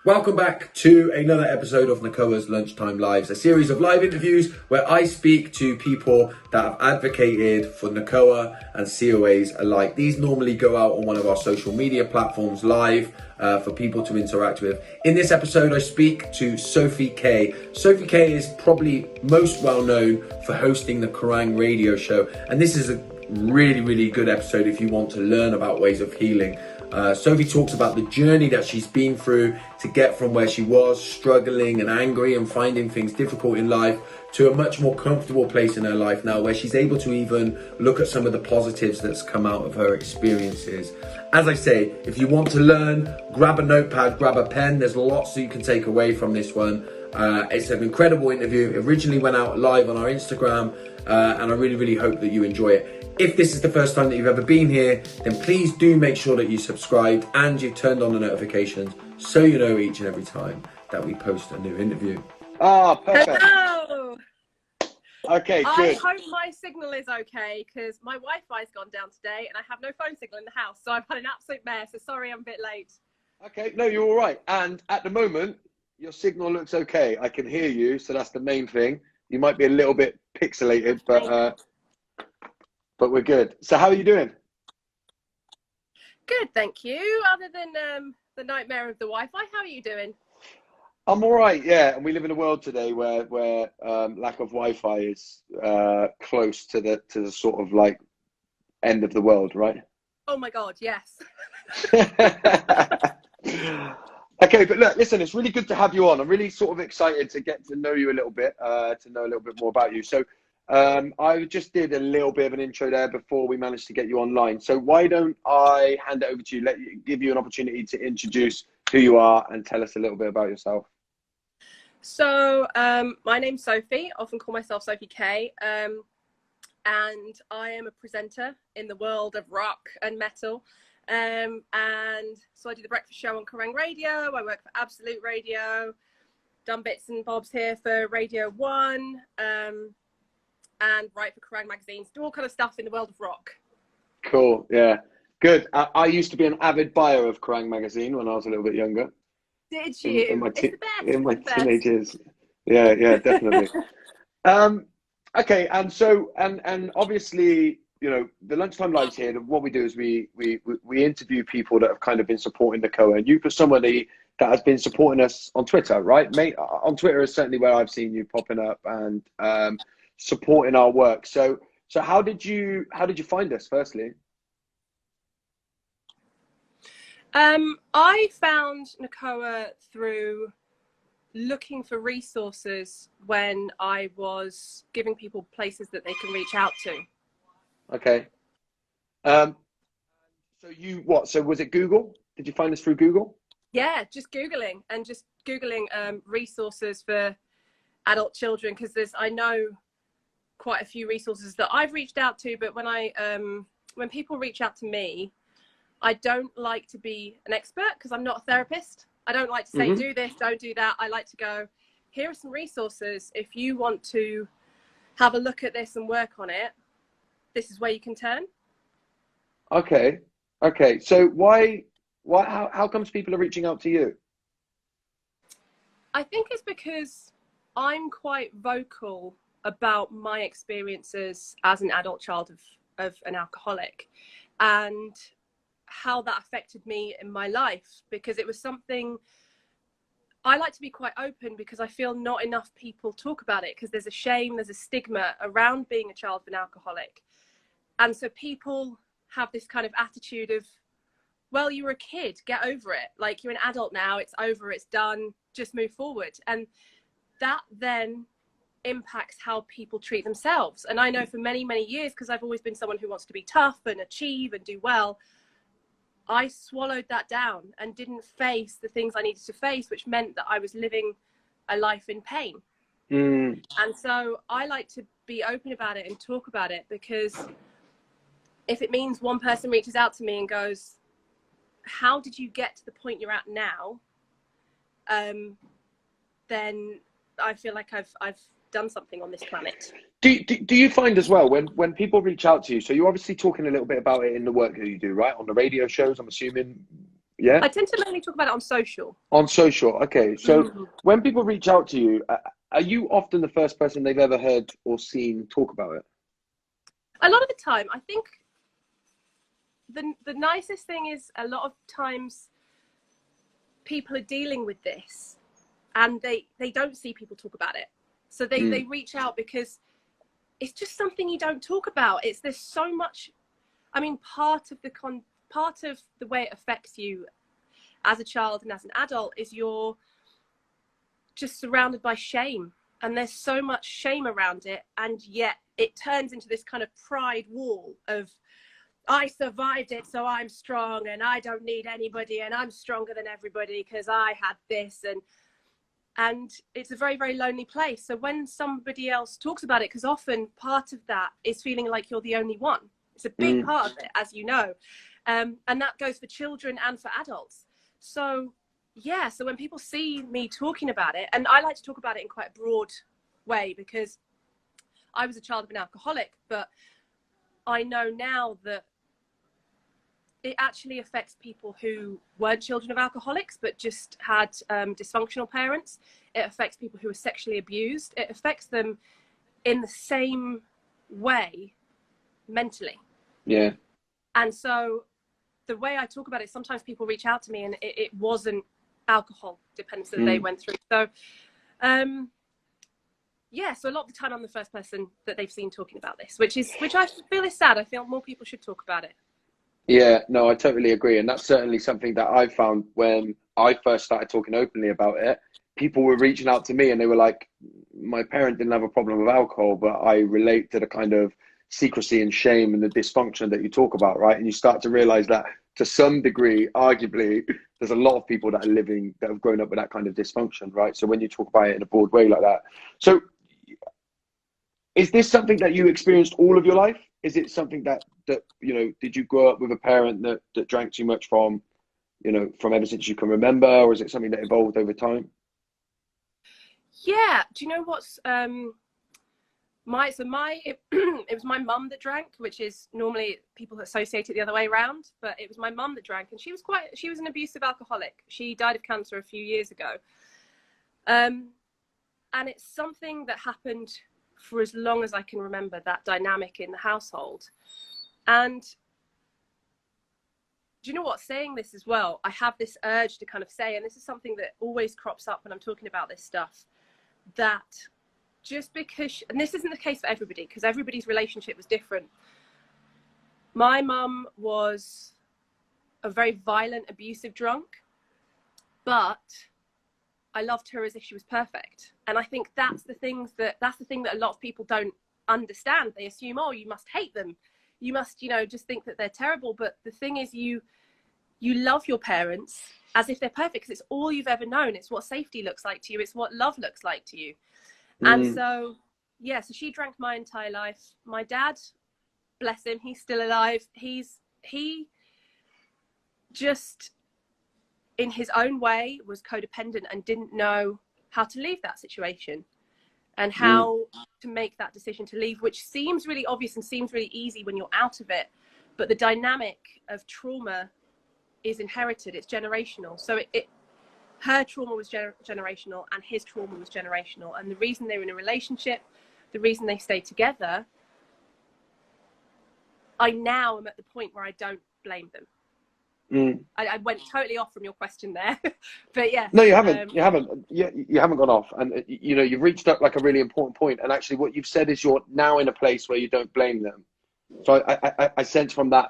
Welcome back to another episode of Nacoa's Lunchtime Lives, a series of live interviews where I speak to people that have advocated for Nacoa and COAs alike. These normally go out on one of our social media platforms live for people to interact with. In this episode, I speak to Sophie K. Sophie K is probably most well known for hosting the COAisathing radio show, and this is a really good episode if you want to learn about ways of healing. Sophie talks about the journey that she's been through to get from where she was struggling and angry and finding things difficult in life to a much more comfortable place in her life now, where she's able to even look at some of the positives that's come out of her experiences. As I say, if you want to learn, grab a notepad, grab a pen. There's lots that you can take away from this one. It's an incredible interview. It originally went out live on our Instagram, and I really hope that you enjoy it. If this is the first time that you've ever been here, then please do make sure that you subscribed and you've turned on the notifications so you know each and every time that we post a new interview. Ah, perfect. Hello! Okay, I good. hope my signal is okay because my Wi-Fi's gone down today and I have no phone signal in the house, so I've had an absolute mess. So sorry I'm a bit late. Okay, no, you're all right. And at the moment, your signal looks okay. I can hear you, so that's the main thing. You might be a little bit pixelated, but we're good. So how are you doing? Good, thank you. Other than the nightmare of the Wi-Fi, how are you doing? I'm all right, yeah. And we live in a world today where lack of Wi-Fi is close to the sort of like end of the world, right? Oh my God, yes. Okay, but look, listen, it's really good to have you on. I'm really sort of excited to get to know you a little bit, to know a little bit more about you. So I just did a little bit of an intro there before we managed to get you online. So why don't I hand it over to you, give you an opportunity to introduce who you are and tell us a little bit about yourself. So my name's Sophie, I often call myself Sophie K, and I am a presenter in the world of rock and metal. And so I do the breakfast show on COAisathing Radio. I work for Absolute Radio, done bits and bobs here for Radio 1, and write for COAisathing magazines, do all kind of stuff in the world of rock. Cool, yeah, good. I used to be an avid buyer of COAisathing magazine when I was a little bit younger. Did you? In my It's teenage years. Yeah, definitely. Okay, and so and obviously, you know, the Lunchtime Lives here, what we do is we interview people that have kind of been supporting the COA. And you, for somebody that has been supporting us on Twitter, right? Mate, on Twitter is certainly where I've seen you popping up and supporting our work. So how did you find us, firstly? I found Nacoa through looking for resources when I was giving people places that they can reach out to. Okay. So was it Google? Did you find us through Google? Yeah, just Googling resources for adult children, because I know quite a few resources that I've reached out to, but when people reach out to me, I don't like to be an expert because I'm not a therapist. I don't like to say, do this, don't do that. I like to go, here are some resources. If you want to have a look at this and work on it, this is where you can turn. Okay. So how comes people are reaching out to you? I think it's because I'm quite vocal about my experiences as an adult child of an alcoholic and how that affected me in my life, because it was something I like to be quite open, because I feel not enough people talk about it, because there's a shame, there's a stigma around being a child of an alcoholic. And so people have this kind of attitude of, well, you were a kid, get over it. Like, you're an adult now, it's over, it's done, just move forward. And that then impacts how people treat themselves. And I know for many years, because I've always been someone who wants to be tough and achieve and do well, I swallowed that down and didn't face the things I needed to face, which meant that I was living a life in pain. And so I like to be open about it and talk about it, because if it means one person reaches out to me and goes, how did you get to the point you're at now? Then I feel like I've done something on this planet. Do you find as well, when people reach out to you, so you're obviously talking a little bit about it in the work that you do, right? On the radio shows, I'm assuming Yeah. I tend to mainly talk about it on social. On social. Okay. So when people reach out to you, are you often the first person they've ever heard or seen talk about it? A lot of the time, I think the nicest thing is a lot of times people are dealing with this and they don't see people talk about it. So they reach out because it's just something you don't talk about. There's so much. I mean, part of the way it affects you as a child and as an adult is you're just surrounded by shame, and there's so much shame around it, and yet it turns into this kind of pride wall of, I survived it, so I'm strong, and I don't need anybody, and I'm stronger than everybody because I had this, and it's a very, very lonely place. So when somebody else talks about it, because often part of that is feeling like you're the only one. It's a big part of it, as you know, and that goes for children and for adults. So yeah, so when people see me talking about it, and I like to talk about it in quite a broad way because I was a child of an alcoholic, but I know now that it actually affects people who weren't children of alcoholics but just had dysfunctional parents. It affects people who are sexually abused. It affects them in the same way mentally. Yeah. And so the way I talk about it, sometimes people reach out to me and it wasn't alcohol dependence that they went through. So yeah, so a lot of the time I'm the first person that they've seen talking about this, which I feel is sad. I feel more people should talk about it. Yeah, no, I totally agree. And that's certainly something that I found when I first started talking openly about it. People were reaching out to me and they were like, my parent didn't have a problem with alcohol, but I relate to the kind of secrecy and shame and the dysfunction that you talk about, right? And you start to realize that to some degree, arguably, there's a lot of people that have grown up with that kind of dysfunction, right? So when you talk about it in a broad way like that. So is this something that you experienced all of your life? Is it something that you know, did you grow up with a parent that drank too much from ever since you can remember, or is it something that evolved over time? Yeah, do you know what's it was my mum that drank, which is normally people associate it the other way around, but it was my mum that drank, and she was an abusive alcoholic. She died of cancer a few years ago, and it's something that happened for as long as I can remember, that dynamic in the household. And do you know what, saying this as well, I have this urge to kind of say, and this is something that always crops up when I'm talking about this stuff, that just because, and this isn't the case for everybody, because everybody's relationship was different. My mum was a very violent, abusive drunk, but I loved her as if she was perfect. And I think that's the thing that a lot of people don't understand. They assume, oh, you must hate them. You must, just think that they're terrible. But the thing is, you love your parents as if they're perfect, because it's all you've ever known. It's what safety looks like to you. It's what love looks like to you. And so, yeah, so she drank my entire life. My dad, bless him, he's still alive. He just, in his own way, was codependent and didn't know how to leave that situation and how to make that decision to leave, which seems really obvious and seems really easy when you're out of it. But the dynamic of trauma is inherited. It's generational. So her trauma was generational and his trauma was generational. And the reason they were in a relationship, the reason they stayed together, I now am at the point where I don't blame them. I went totally off from your question there, but yeah. No, you haven't. You haven't. You haven't gone off, and you've reached up like a really important point. And actually, what you've said is you're now in a place where you don't blame them. So I sense from that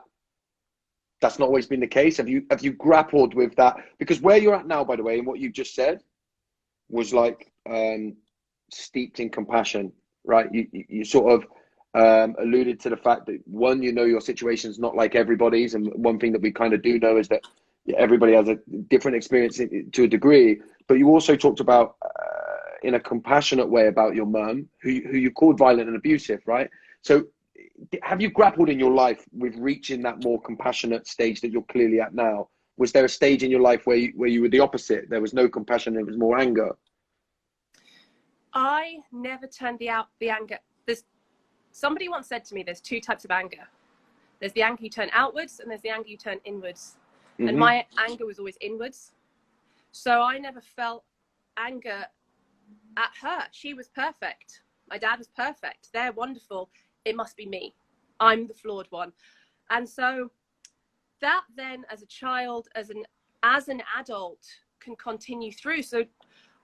that's not always been the case. Have you grappled with that? Because where you're at now, by the way, and what you just said was like steeped in compassion, right? You sort of alluded to the fact that, one, your situation is not like everybody's, and one thing that we kind of do know is that everybody has a different experience to a degree. But you also talked about in a compassionate way about your mum, who you called violent and abusive, right? So have you grappled in your life with reaching that more compassionate stage that you're clearly at now? Was there a stage in your life where you were the opposite? There was no compassion, there was more anger? I never turned the anger. Somebody once said to me, there's two types of anger. There's the anger you turn outwards and there's the anger you turn inwards. and my anger was always inwards. So I never felt anger at her. She was perfect. My dad was perfect. They're wonderful. It must be me. I'm the flawed one. And so that then, as a child, as an adult, can continue through. So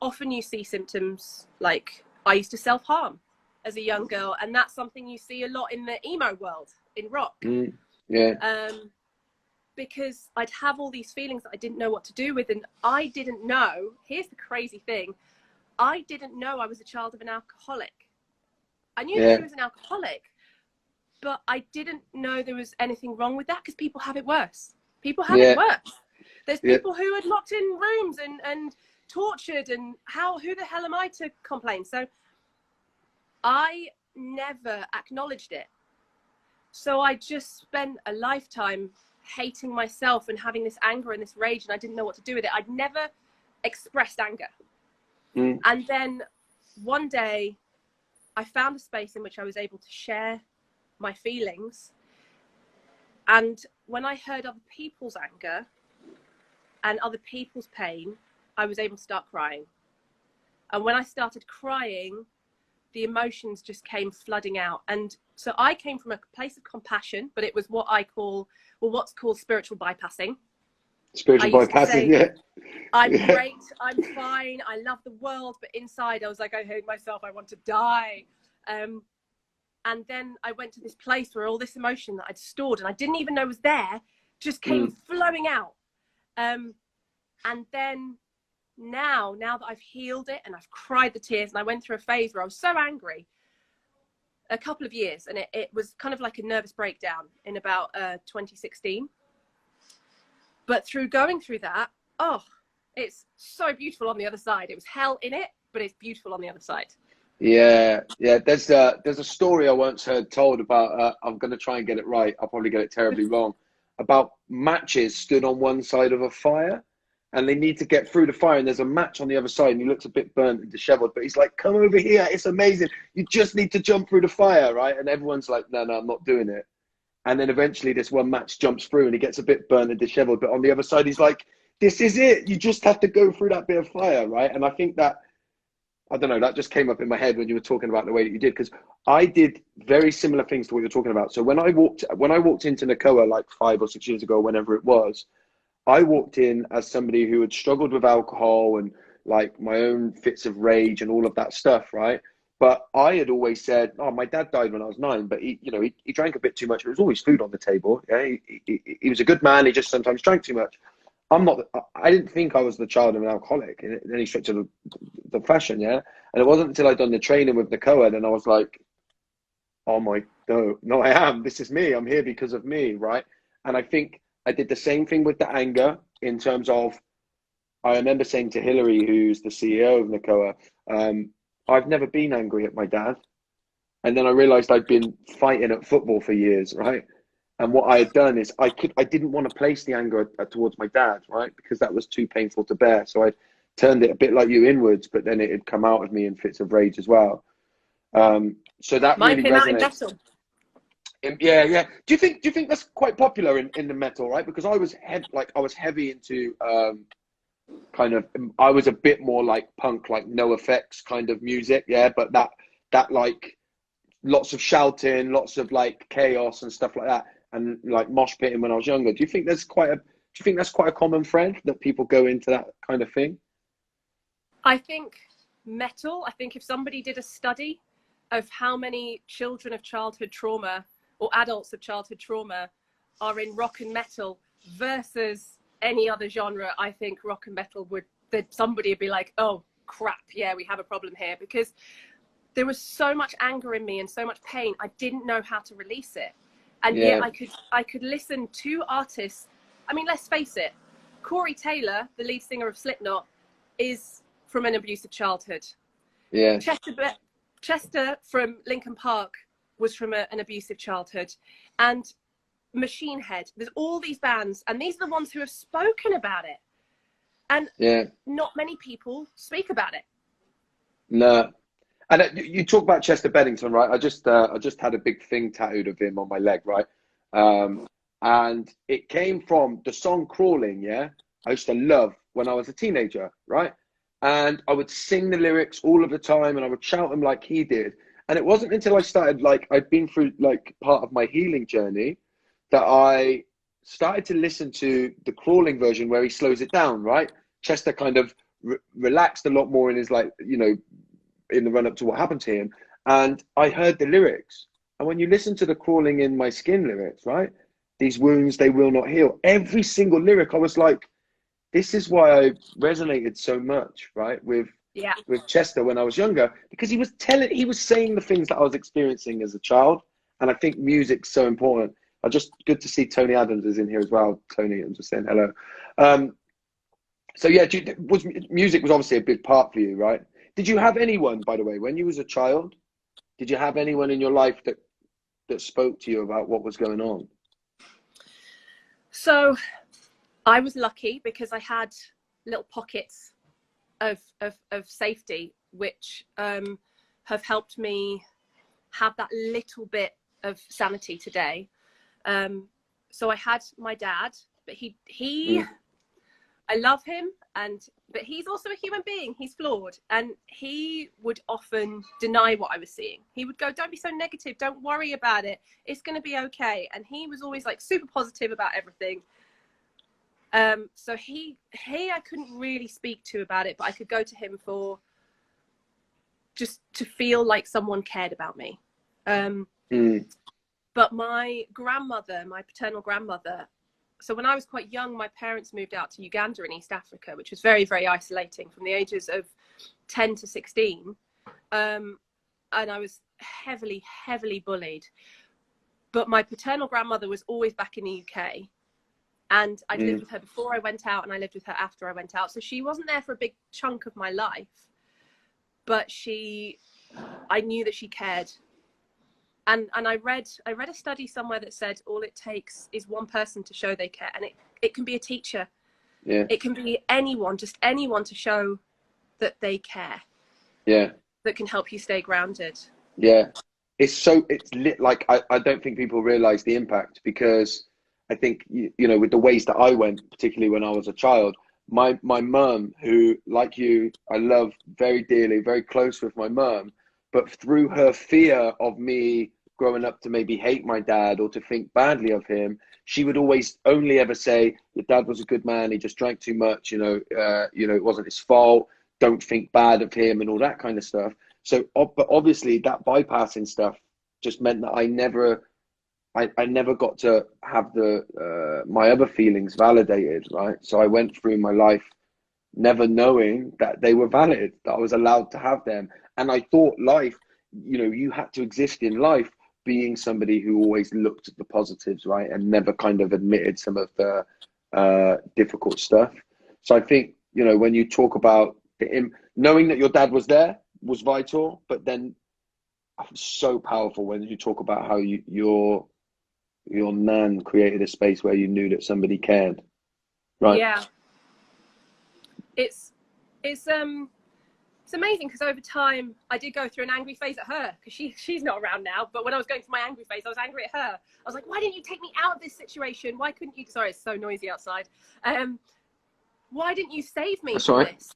often you see symptoms like, I used to self-harm as a young girl, and that's something you see a lot in the emo world, in rock. Because I'd have all these feelings that I didn't know what to do with, and I didn't know, here's the crazy thing, I didn't know I was a child of an alcoholic. I knew that he was an alcoholic, but I didn't know there was anything wrong with that, because people have it worse. People have it worse. There's people who are locked in rooms and tortured, and who the hell am I to complain? So I never acknowledged it. So I just spent a lifetime hating myself and having this anger and this rage, and I didn't know what to do with it. I'd never expressed anger. And then one day I found a space in which I was able to share my feelings. And when I heard other people's anger and other people's pain, I was able to start crying. And when I started crying, the emotions just came flooding out. And so I came from a place of compassion, but it was what I call, what's called spiritual bypassing. Spiritual bypassing, I'm great, I'm fine, I love the world, but inside I was like, I hate myself, I want to die. And then I went to this place where all this emotion that I'd stored and I didn't even know was there just came flowing out. And then now that I've healed it and I've cried the tears, and I went through a phase where I was so angry, a couple of years, and it was kind of like a nervous breakdown in about 2016. But through going through that, it's so beautiful on the other side. It was hell in it, but it's beautiful on the other side. Yeah. There's a story I once heard told about, I'm going to try and get it right, I'll probably get it terribly wrong, about matches stood on one side of a fire, and they need to get through the fire, and there's a match on the other side, and he looks a bit burnt and disheveled, but he's like, come over here, it's amazing, you just need to jump through the fire, right? And everyone's like, no, I'm not doing it. And then eventually this one match jumps through and he gets a bit burnt and disheveled, but on the other side he's like, this is it, you just have to go through that bit of fire, right? And I think that, I don't know, that just came up in my head when you were talking about the way that you did, because I did very similar things to what you're talking about. So when I walked into Nacoa like 5 or 6 years ago, whenever it was, I walked in as somebody who had struggled with alcohol and like my own fits of rage and all of that stuff, right? But I had always said, my dad died when I was 9, but he drank a bit too much. There was always food on the table. Yeah? He was a good man. He just sometimes drank too much. I didn't think I was the child of an alcoholic in any stretch of the fashion, yeah? And it wasn't until I'd done the training with Nacoa, then I was like, no, I am. This is me. I'm here because of me, right? And I think I did the same thing with the anger in terms of, I remember saying to Hillary, who's the CEO of Nacoa, I've never been angry at my dad. And then I realized I'd been fighting at football for years, right? And what I had done is I didn't want to place the anger towards my dad, right? Because that was too painful to bear. So I turned it a bit like you inwards, but then it had come out of me in fits of rage as well. So that Mine really came out in resonates. metal. Yeah. Do you think that's quite popular in the metal, right? Because I was heavy into I was a bit more like punk, like no effects kind of music, yeah. But that like lots of shouting, lots of like chaos and stuff like that, and like mosh pitting when I was younger. Do you think that's quite a common thread that people go into that kind of thing? I think if somebody did a study of how many children of childhood trauma or adults of childhood trauma are in rock and metal versus any other genre, I think rock and metal somebody would be like, oh crap, yeah, we have a problem here, because there was so much anger in me and so much pain. I didn't know how to release it. And yet I could listen to artists. I mean, let's face it, Corey Taylor, the lead singer of Slipknot, is from an abusive childhood. Yeah. Chester from Linkin Park was from an abusive childhood. And Machine Head, there's all these bands, and these are the ones who have spoken about it. And not many people speak about it. No. And you talk about Chester Bennington, right? I just had a big thing tattooed of him on my leg, right? And it came from the song Crawling, yeah? I used to love when I was a teenager, right? And I would sing the lyrics all of the time and I would shout them like he did. And it wasn't until I started, like, I'd been through, like, part of my healing journey that I started to listen to the Crawling version where he slows it down, right? Chester kind of relaxed a lot more in his, like, you know, in the run up to what happened to him. And I heard the lyrics. And when you listen to the Crawling in My Skin lyrics, right? These wounds, they will not heal. Every single lyric, I was like, this is why I resonated so much, right? With Chester when I was younger, because he was saying the things that I was experiencing as a child. And I think music's so important. Good to see Tony Adams is in here as well. Tony, I'm just saying hello. So yeah, music was obviously a big part for you, right? Did you have anyone, by the way, when you was a child, did you have anyone in your life that spoke to you about what was going on? So I was lucky because I had little pockets of safety, which have helped me have that little bit of sanity today. So I had my dad, but I love him, but he's also a human being. He's flawed, and he would often deny what I was seeing. He would go, "Don't be so negative. Don't worry about it. It's going to be okay." And he was always like super positive about everything. So he I couldn't really speak to about it, but I could go to him for just to feel like someone cared about me. But my grandmother, my paternal grandmother, so when I was quite young, my parents moved out to Uganda in East Africa, which was very, very isolating from the ages of 10 to 16. And I was heavily, heavily bullied. But my paternal grandmother was always back in the UK. And I'd lived with her before I went out, and I lived with her after I went out. So she wasn't there for a big chunk of my life. But I knew that she cared. And I read a study somewhere that said all it takes is one person to show they care, and it can be a teacher, it can be anyone, just anyone to show that they care, that can help you stay grounded. It's lit. Like I don't think people realize the impact, because I think you know, with the ways that I went, particularly when I was a child, my mum, who, like you, I love very dearly, very close with my mum, but through her fear of me growing up to maybe hate my dad or to think badly of him, she would always only ever say, "Your dad was a good man. He just drank too much. You know, it wasn't his fault. Don't think bad of him," and all that kind of stuff. So, but obviously, that bypassing stuff just meant that I never got to have my other feelings validated, right? So I went through my life never knowing that they were valid, that I was allowed to have them. And I thought life, you know, you had to exist in life being somebody who always looked at the positives, right? And never kind of admitted some of the difficult stuff. So I think, you know, when you talk about knowing that your dad was there was vital, but then so powerful when you talk about how your nan created a space where you knew that somebody cared, right? Yeah. It's amazing, because over time I did go through an angry phase at her, because she's not around now. But when I was going through my angry phase, I was angry at her. I was like, "Why didn't you take me out of this situation? Why couldn't you?" Sorry, it's so noisy outside. Why didn't you save me from this?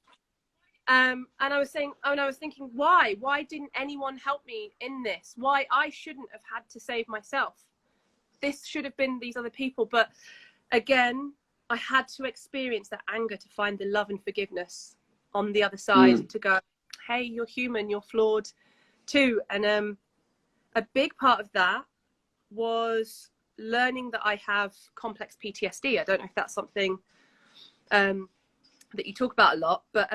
And I was thinking, why didn't anyone help me in this? Why I shouldn't have had to save myself. This should have been these other people. But again, I had to experience that anger to find the love and forgiveness on the other side, to go, "Hey, you're human, you're flawed too." And a big part of that was learning that I have complex PTSD. I don't know if that's something that you talk about a lot, but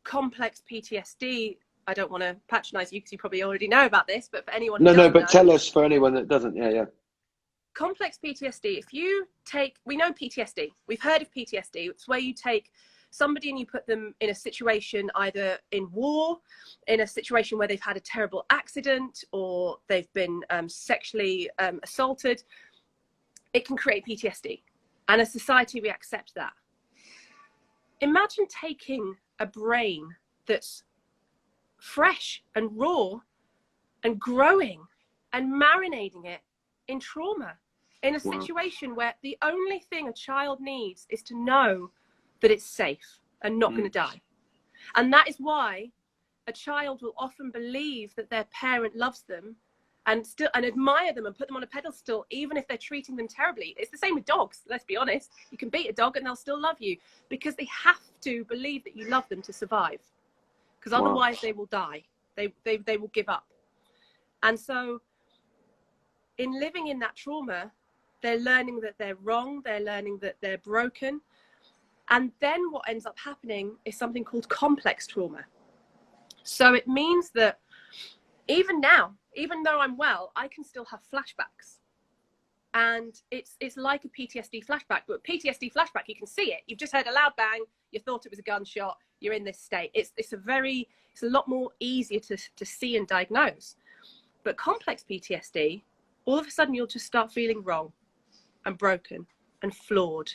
complex PTSD, I don't want to patronize you because you probably already know about this, but for anyone who doesn't know, tell us, for anyone that doesn't. Complex PTSD, we know PTSD, we've heard of PTSD. It's where you take somebody and you put them in a situation, either in war, in a situation where they've had a terrible accident, or they've been sexually assaulted. It can create PTSD, and as society we accept that. Imagine taking a brain that's fresh and raw and growing and marinating it in trauma in a situation where the only thing a child needs is to know that it's safe and not going to die. And that is why a child will often believe that their parent loves them and admire them and put them on a pedestal, even if they're treating them terribly. It's the same with dogs. Let's be honest. You can beat a dog and they'll still love you, because they have to believe that you love them to survive, because otherwise they will die. They will give up. And so in living in that trauma, they're learning that they're wrong. They're learning that they're broken. And then what ends up happening is something called complex trauma. So it means that even now, even though I'm well, I can still have flashbacks. And it's like a PTSD flashback, but PTSD flashback, you can see it. You've just heard a loud bang, you thought it was a gunshot, you're in this state. It's a lot more easier to see and diagnose. But complex PTSD, all of a sudden you'll just start feeling wrong and broken and flawed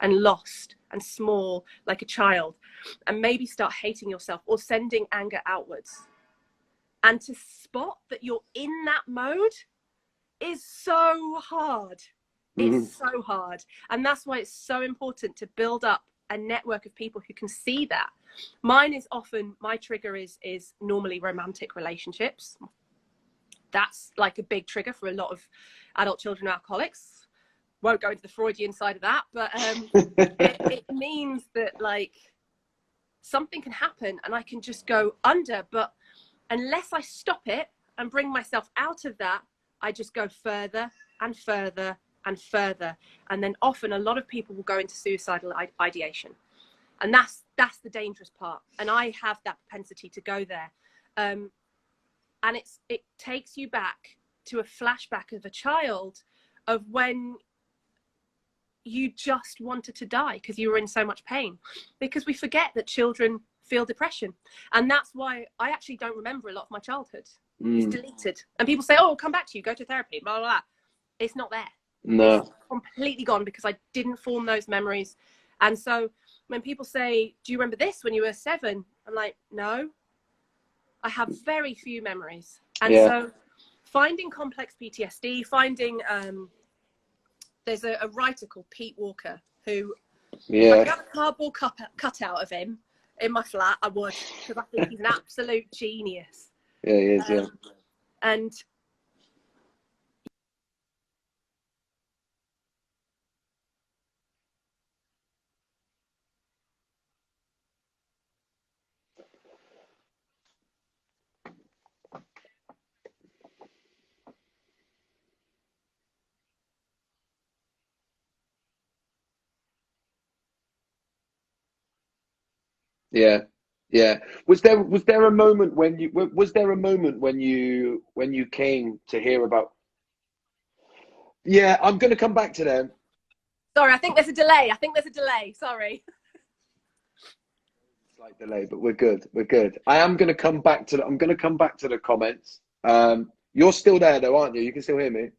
and lost and small like a child, and maybe start hating yourself or sending anger outwards. And to spot that you're in that mode is so hard. It's so hard. And that's why it's so important to build up a network of people who can see that. My trigger is normally romantic relationships. That's like a big trigger for a lot of adult children alcoholics. Won't go into the Freudian side of that, but it means that like something can happen and I can just go under, but unless I stop it and bring myself out of that, I just go further and further and further. And then often a lot of people will go into suicidal ideation. And that's the dangerous part. And I have that propensity to go there. And it takes you back to a flashback of a child of when you just wanted to die because you were in so much pain. Because we forget that children feel depression. And that's why I actually don't remember a lot of my childhood. It's deleted. And people say, oh, it'll come back to you, go to therapy, blah, blah, blah. It's not there. No. It's completely gone because I didn't form those memories. And so when people say, do you remember this when you were 7? I'm like, no, I have very few memories. And so finding complex PTSD, there's a writer called Pete Walker who, if I could have a cardboard cutout of him in my flat, I would, because I think he's an absolute genius. Yeah, he is, And yeah. Was there a moment when you came to hear about? Yeah, I'm going to come back to them. sorry, I think there's a delay. Sorry. Slight delay, but we're good. I'm going to come back to the comments. You're still there though, aren't you? You can still hear me.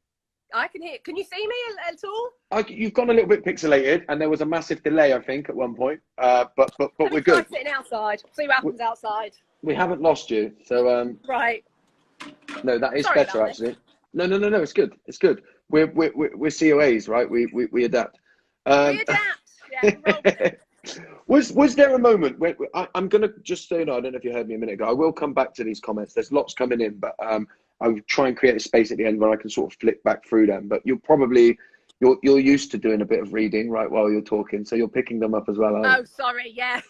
I can hear. Can you see me at all? You've gone a little bit pixelated, and there was a massive delay, I think, at one point. But we're good. Sitting outside. See what happens outside. We haven't lost you, so right. No, that is Sorry better actually. No. It's good. We're COAs, right? We adapt. We adapt. Yeah. Roll with it. Was there a moment where I'm gonna just say, no, I don't know if you heard me a minute ago. I will come back to these comments. There's lots coming in, but I'll try and create a space at the end where I can sort of flick back through them. But you're used to doing a bit of reading right while you're talking, so you're picking them up as well, aren't you? Oh, sorry, yeah.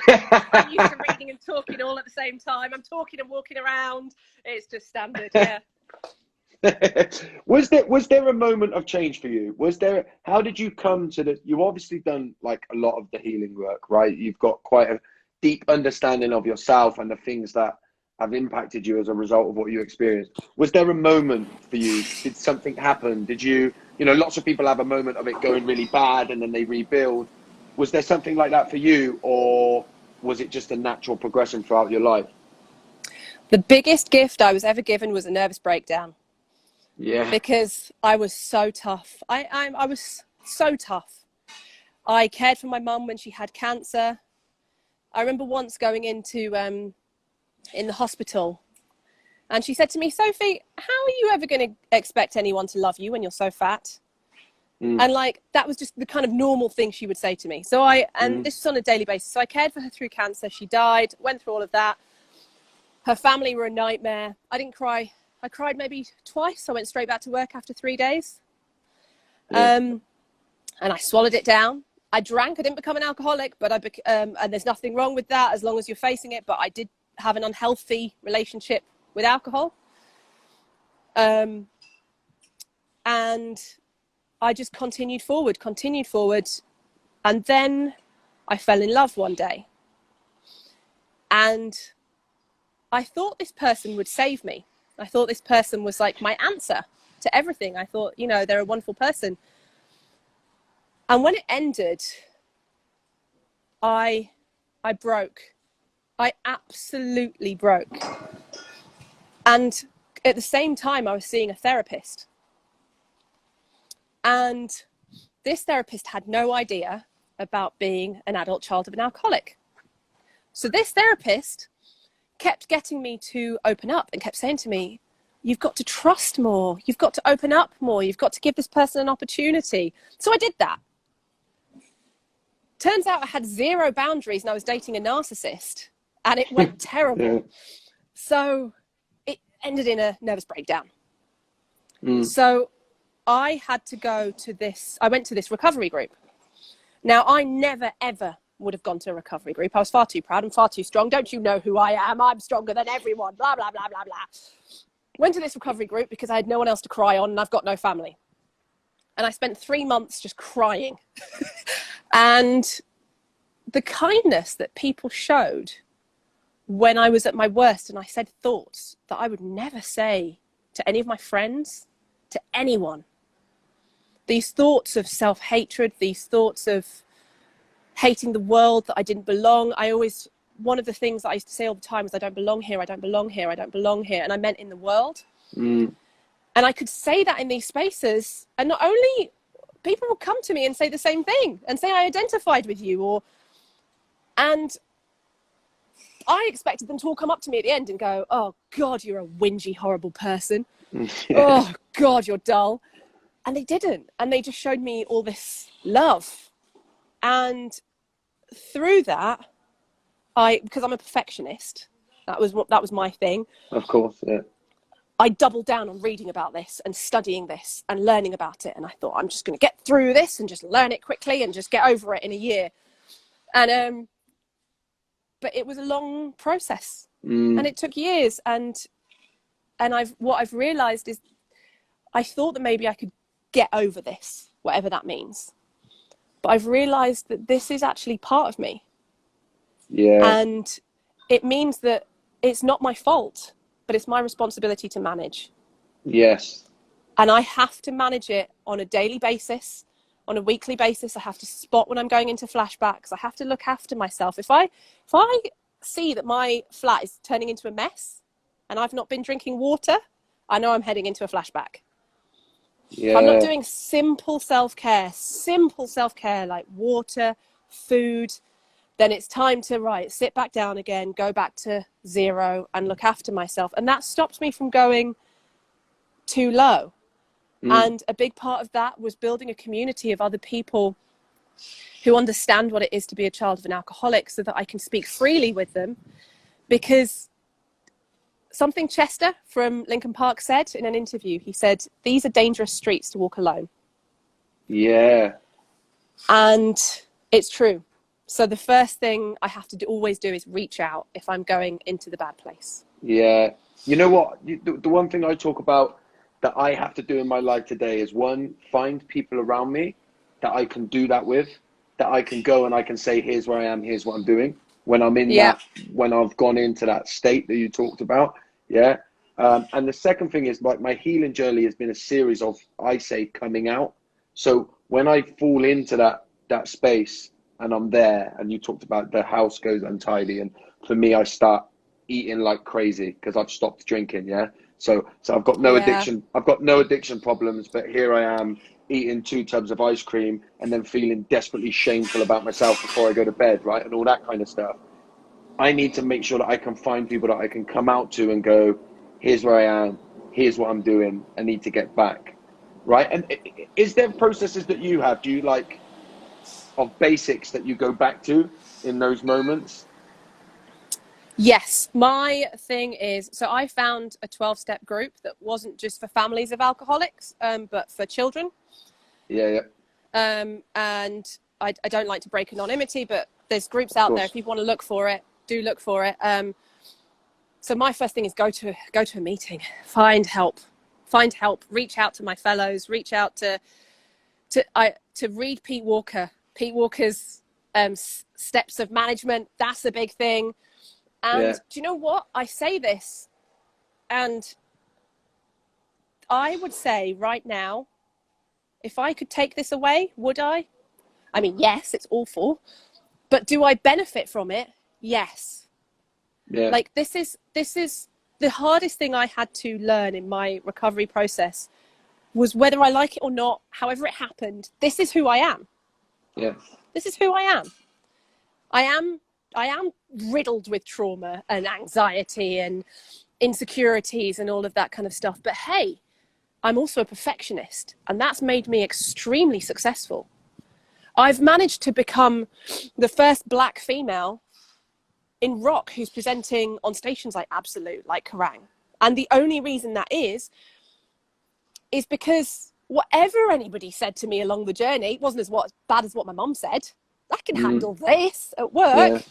I'm used to reading and talking all at the same time. I'm talking and walking around. It's just standard, yeah. Was there a moment of change for you? How did you come to the? You've obviously done like a lot of the healing work, right? You've got quite a deep understanding of yourself and the things that have impacted you as a result of what you experienced. Was there a moment for you? Did something happen? Did you know, lots of people have a moment of it going really bad and then they rebuild. Was there something like that for you, or was it just a natural progression throughout your life? The biggest gift I was ever given was a nervous breakdown. Yeah. Because I was so tough. I was so tough. I cared for my mum when she had cancer. I remember once going into in the hospital, and she said to me, Sophie, how are you ever going to expect anyone to love you when you're so fat? And like, that was just the kind of normal thing she would say to me. So this was on a daily basis. So I cared for her through cancer. She died, went through all of that. Her family were a nightmare. I didn't cry. I cried maybe twice. I went straight back to work after 3 days. And I swallowed it down. I drank. I didn't become an alcoholic, but and there's nothing wrong with that as long as you're facing it. But I did have an unhealthy relationship with alcohol. And I just continued forward. And then I fell in love one day. And I thought this person would save me. I thought this person was like my answer to everything. I thought, you know, they're a wonderful person. And when it ended, I broke. I absolutely broke. And at the same time, I was seeing a therapist. And this therapist had no idea about being an adult child of an alcoholic. So this therapist kept getting me to open up and kept saying to me, you've got to trust more. You've got to open up more. You've got to give this person an opportunity. So I did that. Turns out I had zero boundaries and I was dating a narcissist and it went terrible. So it ended in a nervous breakdown. So I had to go to I went to this recovery group. Now, I never, ever would have gone to a recovery group. I was far too proud and far too strong. Don't you know who I am? I'm stronger than everyone. Blah, blah, blah, blah, blah. Went to this recovery group because I had no one else to cry on and I've got no family. And I spent 3 months just crying. And the kindness that people showed when I was at my worst and I said thoughts that I would never say to any of my friends, to anyone. These thoughts of self-hatred, these thoughts of hating the world, that I didn't belong. One of the things that I used to say all the time was, I don't belong here, I don't belong here, I don't belong here. And I meant in the world. And I could say that in these spaces. And not only people would come to me and say the same thing and say, I identified with you. And I expected them to all come up to me at the end and go, oh God, you're a whingy, horrible person. Oh God, you're dull. And they didn't. And they just showed me all this love. And through that, because I'm a perfectionist, that was my thing. Of course, yeah. I doubled down on reading about this and studying this and learning about it. And I thought, I'm just going to get through this and just learn it quickly and just get over it in a year. And but it was a long process, and it took years. And what I've realized is, I thought that maybe I could get over this, whatever that means. But I've realized that this is actually part of me. Yeah. And it means that it's not my fault, but it's my responsibility to manage. Yes. And I have to manage it on a daily basis, on a weekly basis. I have to spot when I'm going into flashbacks. I have to look after myself. If I see that my flat is turning into a mess and I've not been drinking water, I know I'm heading into a flashback. Yeah. If I'm not doing simple self-care like water, food, then it's time to sit back down again, go back to zero and look after myself. And that stops me from going too low. And a big part of that was building a community of other people who understand what it is to be a child of an alcoholic, so that I can speak freely with them. Because something Chester from Lincoln Park said in an interview, he said, these are dangerous streets to walk alone. Yeah. And it's true. So the first thing I have to always do is reach out if I'm going into the bad place. Yeah. You know what? The one thing I talk about that I have to do in my life today is, one, find people around me that I can do that with, that I can go and I can say, here's where I am, here's what I'm doing. When I'm in that, when I've gone into that state that you talked about. Yeah. And the second thing is, like, my healing journey has been a series of, I say, coming out. So when I fall into that space and I'm there, and you talked about the house goes untidy, and for me, I start eating like crazy because I've stopped drinking. Yeah. So I've got no addiction. I've got no addiction problems, but here I am eating 2 tubs of ice cream and then feeling desperately shameful about myself before I go to bed, right? And all that kind of stuff. I need to make sure that I can find people that I can come out to and go, here's where I am, here's what I'm doing, I need to get back. right? And is there processes that you have? Do you like of basics that you go back to in those moments? Yes, my thing is, so I found a 12-step group that wasn't just for families of alcoholics, but for children. Yeah. And I don't like to break anonymity, but there's groups out there. If you want to look for it, do look for it. So my first thing is go to a meeting, find help, reach out to my fellows, reach out to read Pete Walker's Steps of Management. That's a big thing. And do you know what? I say this, and I would say right now, if I could take this away, would I? I mean, yes, it's awful, but do I benefit from it? Yes. Yeah. Like this is the hardest thing I had to learn in my recovery process was whether I like it or not, however it happened, this is who I am. Yeah. This is who I am. I am riddled with trauma and anxiety and insecurities and all of that kind of stuff. But hey, I'm also a perfectionist, and that's made me extremely successful. I've managed to become the first Black female in rock who's presenting on stations like Absolute, like Kerrang. And the only reason that is because whatever anybody said to me along the journey wasn't as bad as what my mum said. I can handle this at work. Yeah.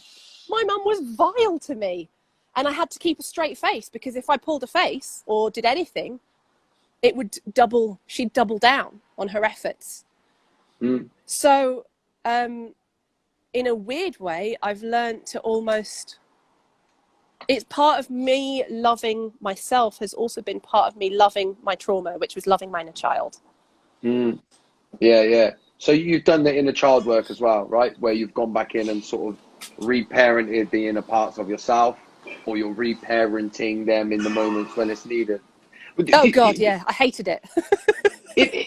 My mum was vile to me, and I had to keep a straight face, because if I pulled a face or did anything, she'd double down on her efforts. So in a weird way, I've learned to it's part of me loving myself has also been part of me loving my trauma, which was loving my inner child. Yeah. So you've done the inner child work as well, right? Where you've gone back in and sort of reparented the inner parts of yourself, or you're reparenting them in the moments when it's needed. Oh God, yeah, I hated it.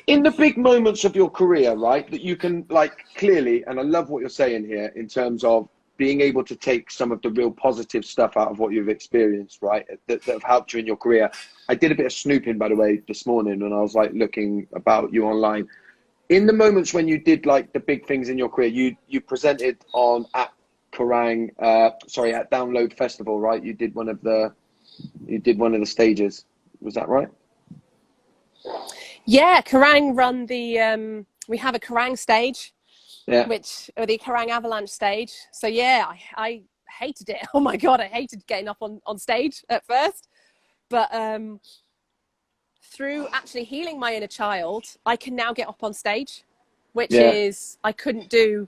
In the big moments of your career, right, that you can, like, clearly, and I love what you're saying here in terms of being able to take some of the real positive stuff out of what you've experienced, right, that have helped you in your career. I did a bit of snooping, by the way, this morning, and I was like looking about you online. In the moments when you did like the big things in your career, you presented at Kerrang, at Download Festival, right? You did one of the stages. Was that right? Yeah, Kerrang run we have a Kerrang stage, or the Kerrang Avalanche stage. So yeah, I hated it. Oh my God, I hated getting up on stage at first. But through actually healing my inner child, I can now get up on stage, which is I couldn't do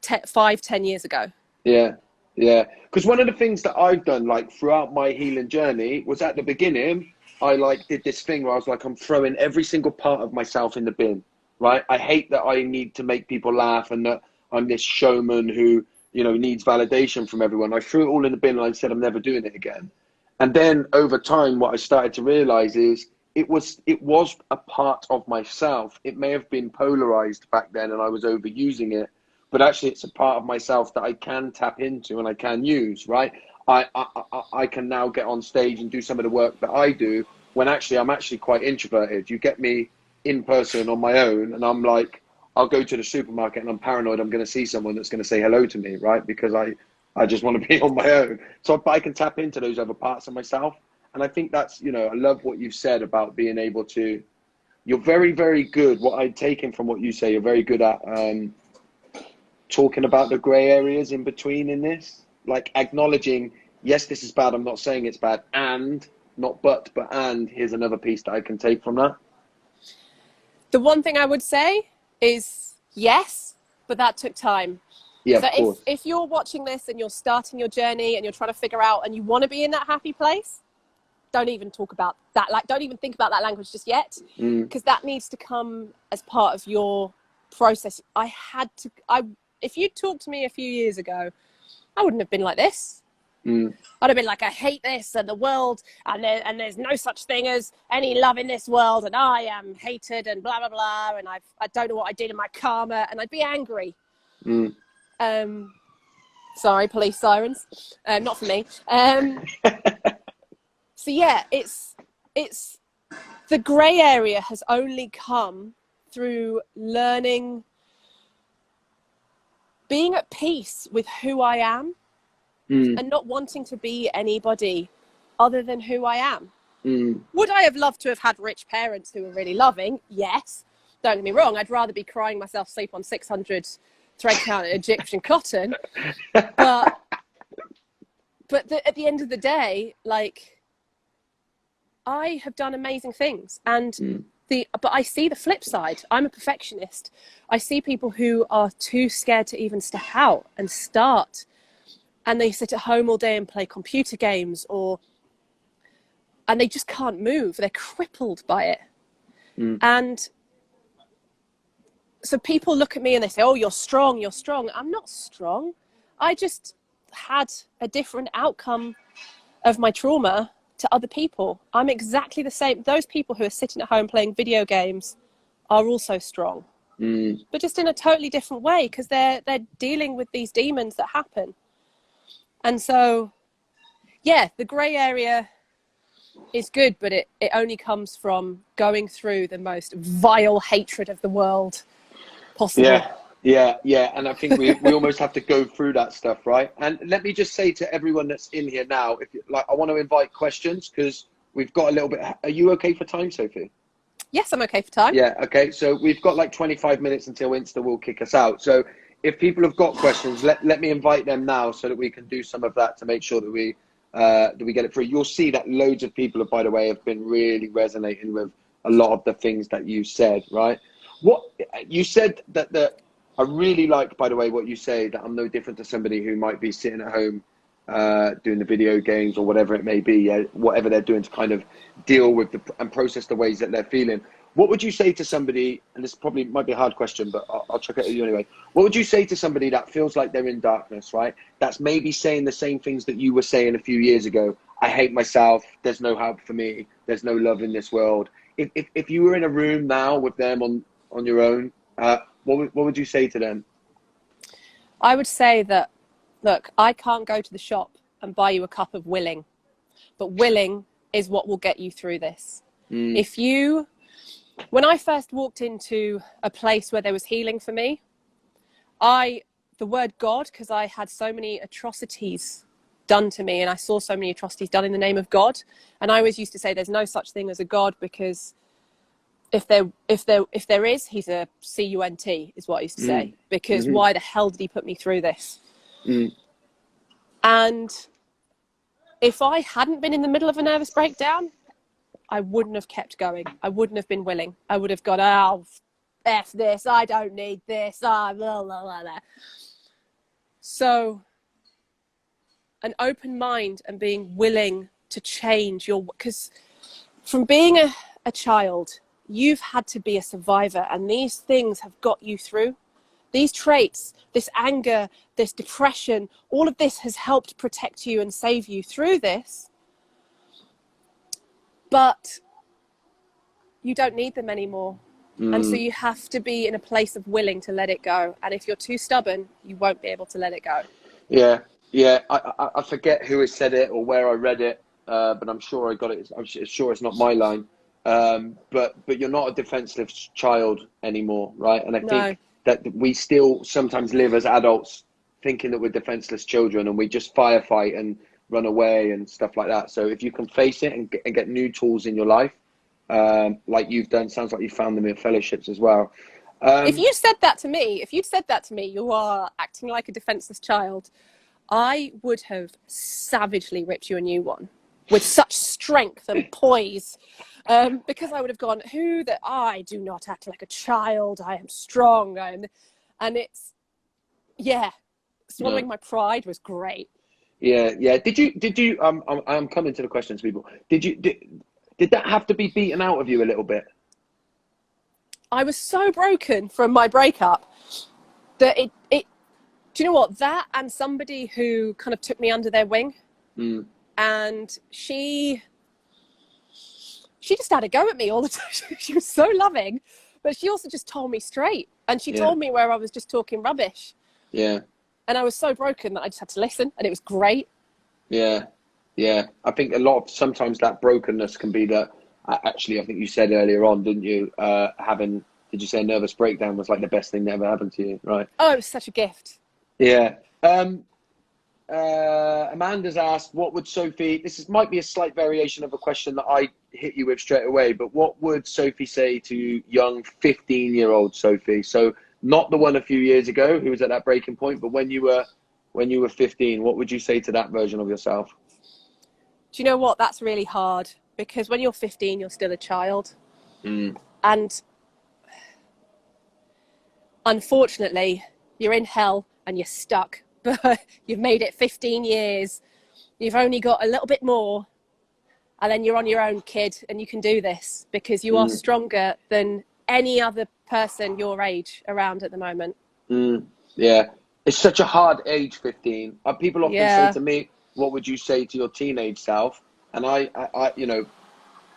5-10 years ago. Yeah. Because one of the things that I've done, like throughout my healing journey, was at the beginning, I like did this thing where I was like, I'm throwing every single part of myself in the bin, right? I hate that I need to make people laugh and that I'm this showman who, needs validation from everyone. I threw it all in the bin and I said, I'm never doing it again. And then over time, what I started to realize is it was a part of myself. It may have been polarized back then and I was overusing it, but actually it's a part of myself that I can tap into and I can use, right? I can now get on stage and do some of the work that I do when actually I'm actually quite introverted. You get me in person on my own and I'm like, I'll go to the supermarket and I'm paranoid I'm going to see someone that's going to say hello to me, right? Because I just want to be on my own. So I can tap into those other parts of myself. And I think that's, I love what you've said about being able to, you're very, very good. What I've taken from what you say, you're very good at talking about the gray areas in between in this, like acknowledging, yes, this is bad. I'm not saying it's bad. And not but and here's another piece that I can take from that. The one thing I would say is yes, but that took time. Yeah, so of course. if you're watching this and you're starting your journey and you're trying to figure out and you want to be in that happy place, don't even talk about that. Like, don't even think about that language just yet, because that needs to come as part of your process. If you talked to me a few years ago, I wouldn't have been like this. I'd have been like, I hate this and the world, and there's no such thing as any love in this world, and I am hated and blah blah blah, and I don't know what I did in my karma, and I'd be angry. Sorry, police sirens. Not for me. So yeah, it's the grey area has only come through learning, being at peace with who I am and not wanting to be anybody other than who I am. Would I have loved to have had rich parents who were really loving? Yes. Don't get me wrong. I'd rather be crying myself sleep on 600 thread count Egyptian cotton. But at the end of the day, like, I have done amazing things. And but I see the flip side. I'm a perfectionist. I see people who are too scared to even step out and start. And they sit at home all day and play computer games, and they just can't move. They're crippled by it. And so people look at me and they say, oh, you're strong, you're strong. I'm not strong. I just had a different outcome of my trauma to other people. I'm exactly the same. Those people who are sitting at home playing video games are also strong, but just in a totally different way, because they're dealing with these demons that happen. And so, yeah, the grey area is good, but it only comes from going through the most vile hatred of the world possible. Yeah. And I think we almost have to go through that stuff, right? And let me just say to everyone that's in here now, if you, like, I want to invite questions, because we've got a little bit. Are you okay for time, Sophie? Yes, I'm okay for time. Yeah, okay. So we've got like 25 minutes until Insta will kick us out. So if people have got questions, let me invite them now so that we can do some of that to make sure that we get it through. You'll see that loads of people, by the way, have been really resonating with a lot of the things that you said, right? What you said that I really like, by the way, what you say, that I'm no different to somebody who might be sitting at home doing the video games or whatever it may be, whatever they're doing to kind of deal with and process the ways that they're feeling. What would you say to somebody, and this probably might be a hard question, but I'll check it at you anyway. What would you say to somebody that feels like they're in darkness, right? That's maybe saying the same things that you were saying a few years ago. I hate myself. There's no help for me. There's no love in this world. If you were in a room now with them on your own, what would you say to them? I would say that, look, I can't go to the shop and buy you a cup of willing, but willing is what will get you through this. When I first walked into a place where there was healing for me, the word God, because I had so many atrocities done to me and I saw so many atrocities done in the name of God. And I always used to say there's no such thing as a God, because if there is, he's a cunt, is what I used to say, because why the hell did he put me through this? And if I hadn't been in the middle of a nervous breakdown, I wouldn't have kept going. I wouldn't have been willing. I would have gone, oh, F this, I don't need this, blah, blah, blah, blah. So an open mind and being willing to change because from being a child, you've had to be a survivor, and these things have got you through. These traits, this anger, this depression, all of this has helped protect you and save you through this. But you don't need them anymore. And so you have to be in a place of willing to let it go. And if you're too stubborn, you won't be able to let it go. Yeah. I forget who has said it or where I read it, but I'm sure I got it. I'm sure it's not my line. But you're not a defenseless child anymore, right? And I think that we still sometimes live as adults thinking that we're defenseless children, and we just firefight and run away and stuff like that. So if you can face it and get new tools in your life, like you've done, sounds like you found them in fellowships as well. If you'd said that to me, you are acting like a defenseless child, I would have savagely ripped you a new one with such strength and poise, because I would have gone, I do not act like a child, I am strong. And it's, swallowing my pride was great. Yeah. Did you? I'm coming to the questions, people. Did that have to be beaten out of you a little bit? I was so broken from my breakup that it. Do you know what? That and somebody who kind of took me under their wing, and she just had a go at me all the time. She was so loving, but she also just told me straight, and she told me where I was just talking rubbish. Yeah. And I was so broken that I just had to listen, and it was great. Yeah. I think sometimes that brokenness can be that actually, I think you said earlier on, didn't you? Did you say a nervous breakdown was like the best thing that ever happened to you, right? Oh, it was such a gift. Yeah. Amanda's asked, what would Sophie, might be a slight variation of a question that I hit you with straight away, but what would Sophie say to young 15-year-old Sophie? So not the one a few years ago who was at that breaking point, but when you were 15, what would you say to that version of yourself? Do you know what? That's really hard, because when you're 15, you're still a child. And unfortunately, you're in hell and you're stuck. But you've made it 15 years. You've only got a little bit more, and then you're on your own, kid, and you can do this, because you are stronger than any other person your age around at the moment. Yeah. It's such a hard age, 15. People often say to me, what would you say to your teenage self? And I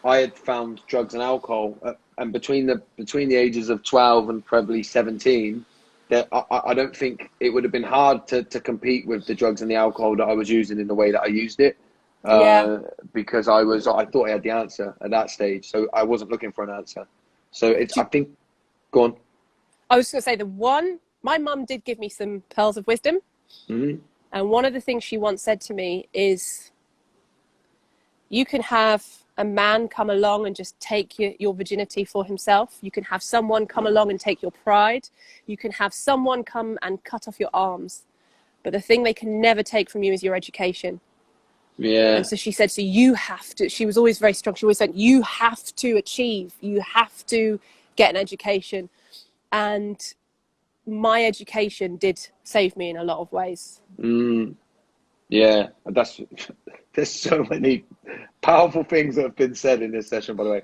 had found drugs and alcohol, and between the ages of 12 and probably 17, that I don't think it would have been hard to compete with the drugs and the alcohol that I was using in the way that I used it. Because I thought I had the answer at that stage. So I wasn't looking for an answer. So I think, go on. I was going to say my mum did give me some pearls of wisdom. And one of the things she once said to me is, you can have a man come along and just take your virginity for himself. You can have someone come along and take your pride. You can have someone come and cut off your arms. But the thing they can never take from you is your education. Yeah. And so she said, so you have to, she was always very strong. She always said, you have to achieve, you have to get an education. And my education did save me in a lot of ways. Yeah, there's so many powerful things that have been said in this session, by the way.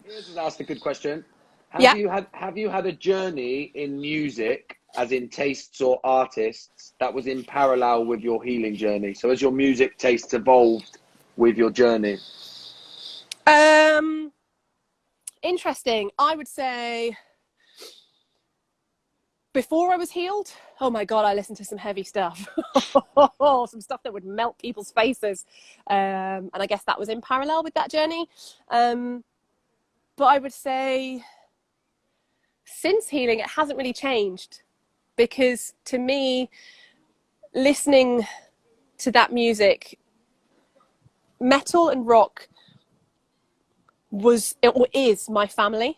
Here's just asked a good question. Have you had a journey in music, as in tastes or artists, that was in parallel with your healing journey? So as your music tastes evolved with your journey? Interesting. I would say before I was healed, oh my God, I listened to some heavy stuff. Some stuff that would melt people's faces. And I guess that was in parallel with that journey. But I would say since healing, it hasn't really changed, because to me, listening to that music, metal and rock is my family.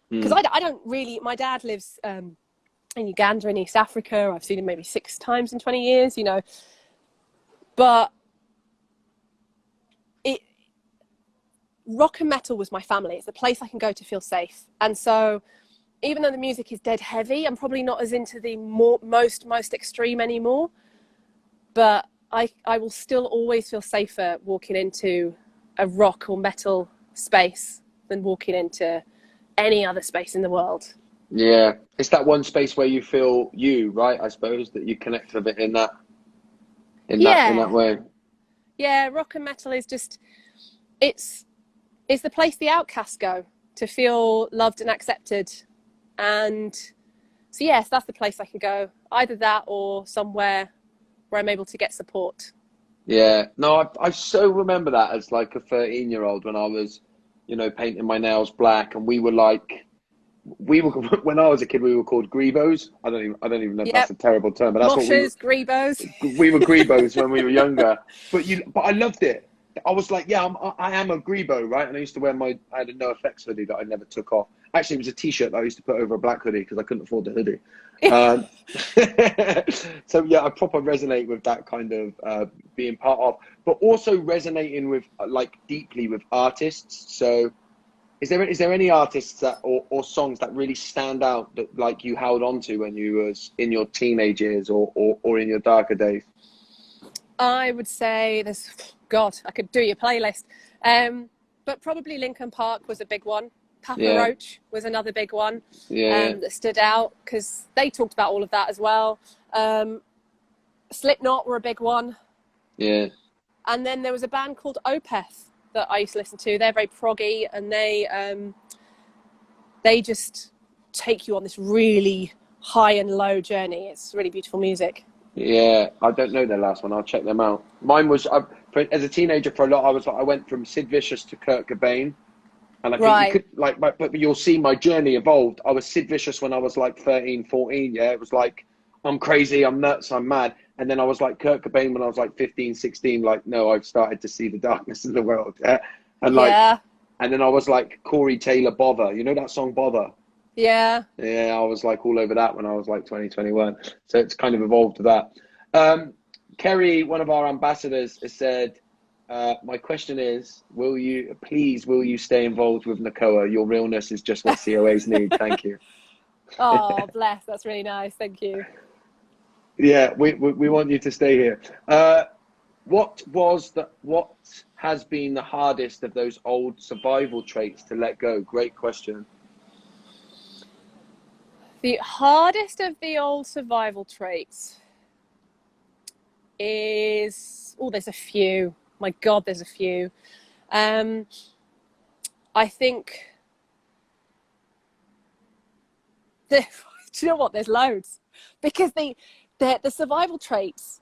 Because I don't really, my dad lives in Uganda in East Africa. I've seen him maybe 6 times in 20 years, but rock and metal was my family. It's the place I can go to feel safe. And so even though the music is dead heavy, I'm probably not as into the most extreme anymore, but I will still always feel safer walking into a rock or metal space than walking into any other space in the world. Yeah, it's that one space where you feel you, right? I suppose that you connect a bit in that way. Yeah, rock and metal is just, it's the place the outcasts go to feel loved and accepted. And so yes, that's the place I can go, either that or somewhere where I'm able to get support. Yeah, no, I so remember that as like a 13-year-old when I was, painting my nails black, and we were when I was a kid, we were called grebos. I don't even know if that's a terrible term, but that's Moshers, what we were. grebos. We were grebos when we were younger, but I loved it. I was like, yeah, I am a grebo, right? And I used to wear I had a No Effects hoodie that I never took off. Actually, it was a t-shirt that I used to put over a black hoodie because I couldn't afford the hoodie. So yeah, I proper resonate with that kind of being part of, but also resonating with deeply with artists. So is there any artists that or songs that really stand out that you held on to when you was in your teenage years or in your darker days? I would say God, I could do your playlist. But probably Linkin Park was a big one. Papa Roach was another big one that stood out because they talked about all of that as well. Slipknot were a big one. Yeah. And then there was a band called Opeth that I used to listen to. They're very proggy, and they just take you on this really high and low journey. It's really beautiful music. Yeah, I don't know their last one. I'll check them out. Mine was as a teenager for a lot. I went from Sid Vicious to Kurt Cobain, and I think you Right. could but you'll see my journey evolved. I was Sid Vicious when I was like 13, 14. Yeah, it was like I'm crazy, I'm nuts, I'm mad. And then I was like Kurt Cobain when I was like 15, 16. Like, no, I've started to see the darkness in the world. Yeah, and Yeah. and then I was like Corey Taylor, Bother. You know that song, Bother? Yeah. Yeah, I was like all over that when I was like 20, 21. So it's kind of evolved to that. Kerry, one of our ambassadors, has said, my question is, will you stay involved with Nacoa? Your realness is just what COAs need. Thank you. Oh, bless. That's really nice. Thank you. Yeah, we want you to stay here. What has been the hardest of those old survival traits to let go? Great question. The hardest of the old survival traits is, there's a few. My God, there's a few. I think, do you know what? There's loads. Because the survival traits,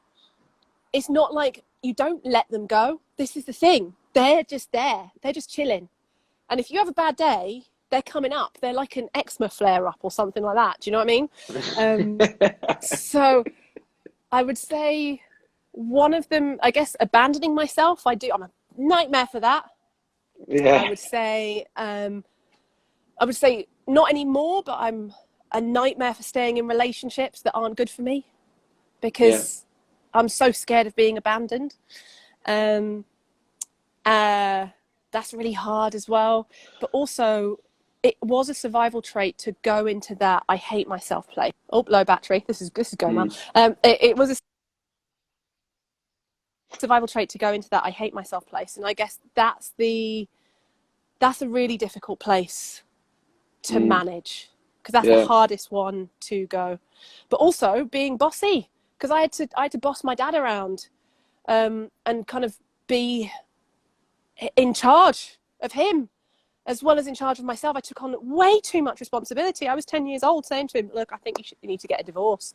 it's not like you don't let them go. This is the thing. They're just there. They're just chilling. And if you have a bad day, they're coming up. They're like an eczema flare up or something like that. Do you know what I mean? So I would say one of them, I guess, abandoning myself. I'm a nightmare for that. Yeah. I would say not anymore, but I'm a nightmare for staying in relationships that aren't good for me because I'm so scared of being abandoned. That's really hard as well. But also, it was a survival trait to go into that I hate myself place. Oh, low battery. This is going well. It was a survival trait to go into that I hate myself place, and I guess that's a really difficult place to manage because that's the hardest one to go. But also being bossy, because I had to boss my dad around and kind of be in charge of him as well as in charge of myself. I took on way too much responsibility. I was 10 years old saying to him, look, I think you need to get a divorce.